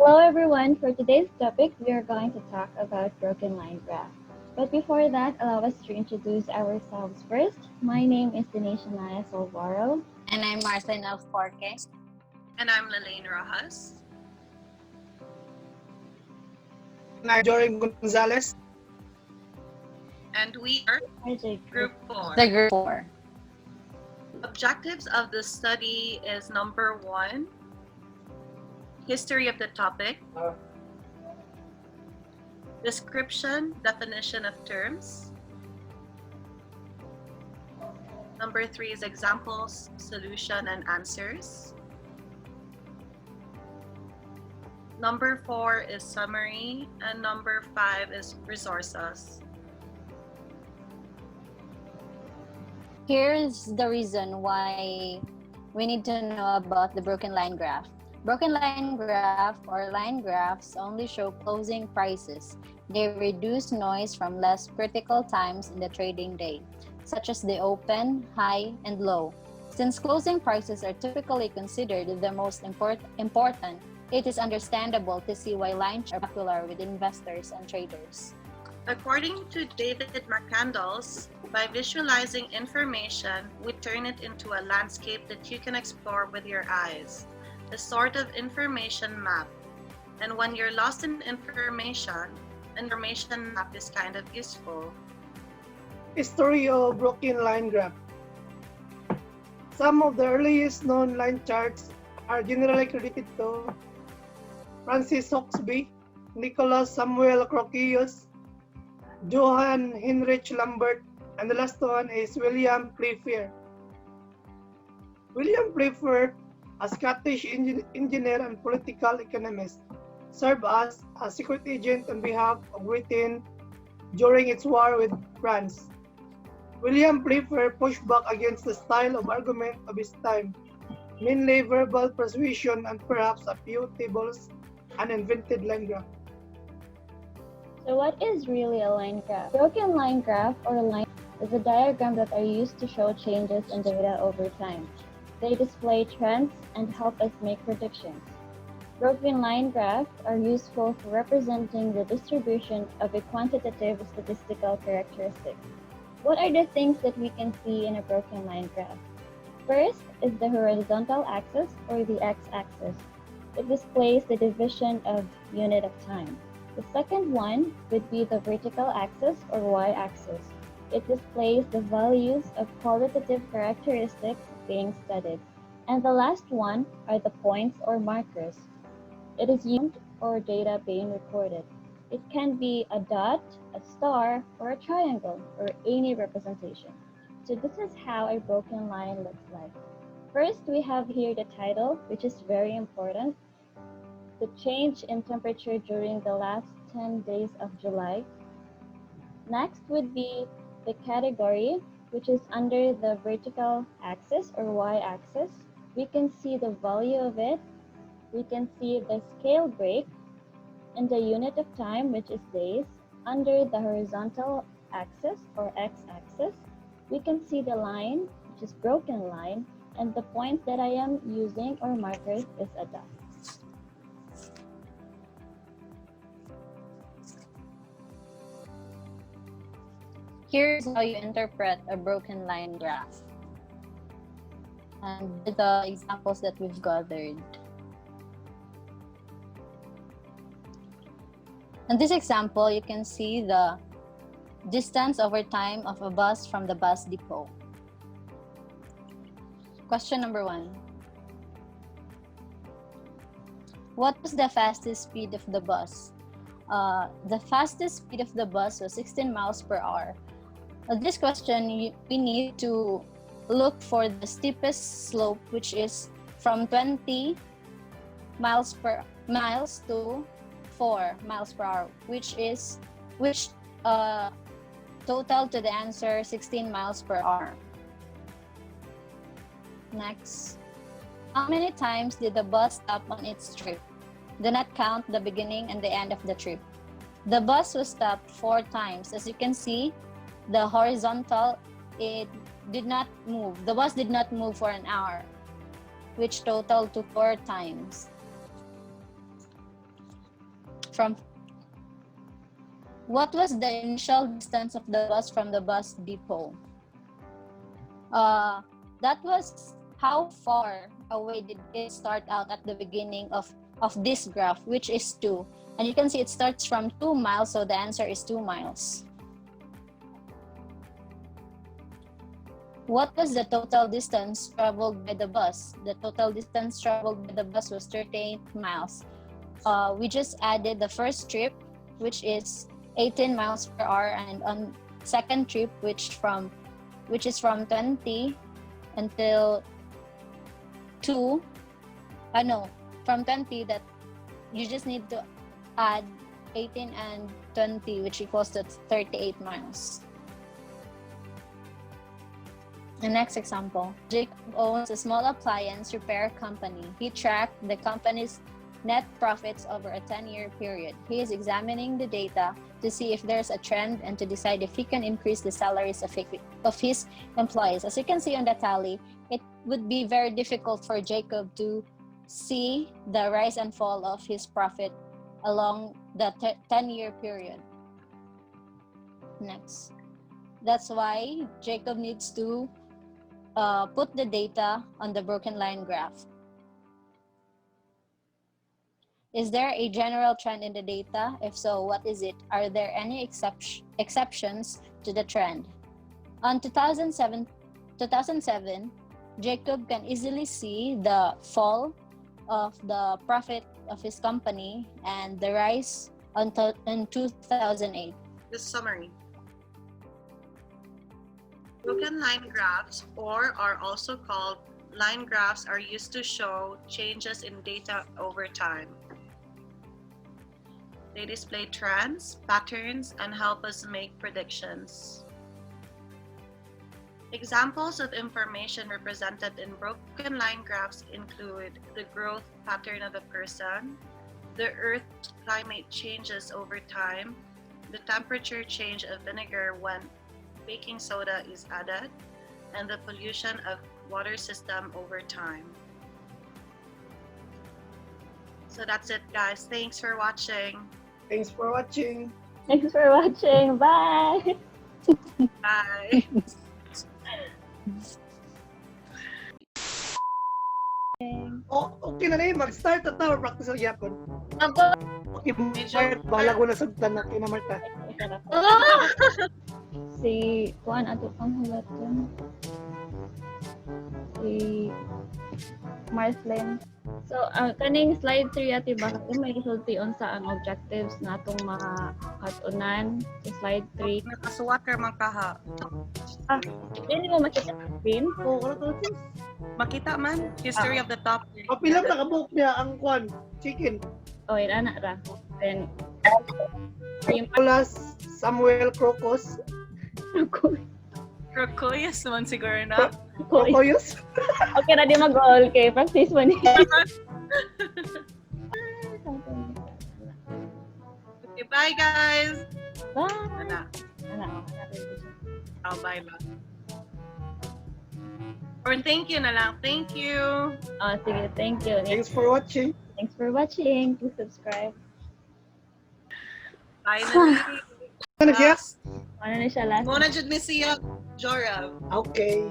Hello everyone, for today's topic we are going to talk about broken line graph. But before that, allow us to introduce ourselves first. My name is Dinesh Anaya Solvaro. And I'm Martha Forke. And I'm Lelaine Rojas. And I'm Jory Gonzalez. And we are RJ Group 4. The Group 4. Objectives of the study is number 1, history of the topic, description, definition of terms. Number 3 is examples, solution, and answers. Number 4 is summary, and number 5 is resources. Here's the reason why we need to know about the broken line graph. Broken line graph or line graphs only show closing prices. They reduce noise from less critical times in the trading day, such as the open, high, and low. Since closing prices are typically considered the most important, it is understandable to see why lines are popular with investors and traders. According to David McCandless, by visualizing information, we turn it into a landscape that you can explore with your eyes, a sort of information map. And when you're lost in information map is kind of useful. History of broken line graph. Some of the earliest known line charts are generally credited to Francis Hauksbee, Nicholas Samuel Croceus, Johann Heinrich Lambert, and the last one is William Playfair. William Playfair, a Scottish engineer and political economist, served as a secret agent on behalf of Britain during its war with France. William Playfair pushed back against the style of argument of his time, mainly verbal persuasion and perhaps a few tables and invented line graph. So what is really a line graph? Broken line graph or line is a diagram that are used to show changes in data over time. They display trends and help us make predictions. Broken line graphs are useful for representing the distribution of a quantitative statistical characteristic. What are the things that we can see in a broken line graph? First is the horizontal axis or the x-axis. It displays the division of unit of time. The second one would be the vertical axis or y-axis. It displays the values of qualitative characteristics being studied. And the last one are the points or markers. It is used or data being recorded. It can be a dot, a star, or a triangle, or any representation. So this is how a broken line looks like. First, we have here the title, which is very important. The change in temperature during the last 10 days of July. Next would be the category, which is under the vertical axis or y-axis. We can see the value of it. We can see the scale break and the unit of time, which is days. Under the horizontal axis or x-axis, we can see the line, which is broken line, and the point that I am using or markers is a dot. Here's how you interpret a broken line graph. And the examples that we've gathered. In this example, you can see the distance over time of a bus from the bus depot. Question number 1. What was the fastest speed of the bus? The fastest speed of the bus was 16 miles per hour. This question, we need to look for the steepest slope, which is from 20 miles to 4 miles per hour, which total to the answer 16 miles per hour. Next, how many times did the bus stop on its trip? Do not count the beginning and the end of the trip. The bus was stopped 4 times. As you can see, the horizontal, it did not move. The bus did not move for an hour, which totaled to 4 times. from what was the initial distance of the bus from the bus depot? That was how far away did it start out at the beginning of this graph, which is 2. And you can see it starts from 2 miles, so the answer is 2 miles. What was the total distance traveled by the bus? The total distance traveled by the bus was 38 miles. We just added the first trip, which is 18 miles per hour, and on second trip, which is from 20 until 2. From 20, that you just need to add 18 and 20, which equals to 38 miles. The next example, Jacob owns a small appliance repair company. He tracked the company's net profits over a 10-year period. He is examining the data to see if there's a trend and to decide if he can increase the salaries of his employees. As you can see on the tally, it would be very difficult for Jacob to see the rise and fall of his profit along the 10-year period. Next. That's why Jacob needs to put the data on the broken line graph. Is there a general trend in the data? If so, what is it? Are there any exceptions to the trend? On 2007, Jacob can easily see the fall of the profit of his company and the rise in 2008. The summary. Broken line graphs, or are also called line graphs, are used to show changes in data over time. They display trends, patterns, and help us make predictions. Examples of information represented in broken line graphs include the growth pattern of a person, the Earth's climate changes over time, the temperature change of vinegar when baking soda is added, and the pollution of water system over time. So that's it, guys. Thanks for watching. Thanks for watching. Thanks for watching. Bye. Bye. Oh, okay na rin. Mag-start na tayo. Practice ang yapon. Okay, Medyo- bahala ko na sagtan na kinamarta. Si Juan ato pang hulaton. Si Marslin. So, kaning slide 3 ati ba may isulti unsa ang objectives natong mga katunan sa slide 3. Nakasuwat ka man kaha. Dili mo makita ang screen. Oo, wala to. Makita man, history of the topic. Kapilang nakabuok niya ang kwan. Chicken. O, ina na ra. Then, Nicolas Samuel Crocos. Crocuyas naman siguro na. Crocuyos. Okay na di mag-all kay practice mo ni. Okay, bye guys! Bye. Wala. Oh, bye lang. Or thank you na lang. Thank you! Oh, sige, thank you. Thanks for watching. Thanks for watching. Please subscribe. Finally! Ano siya? Ano na siya last? Muna jud mi siya, Jorah. Okay.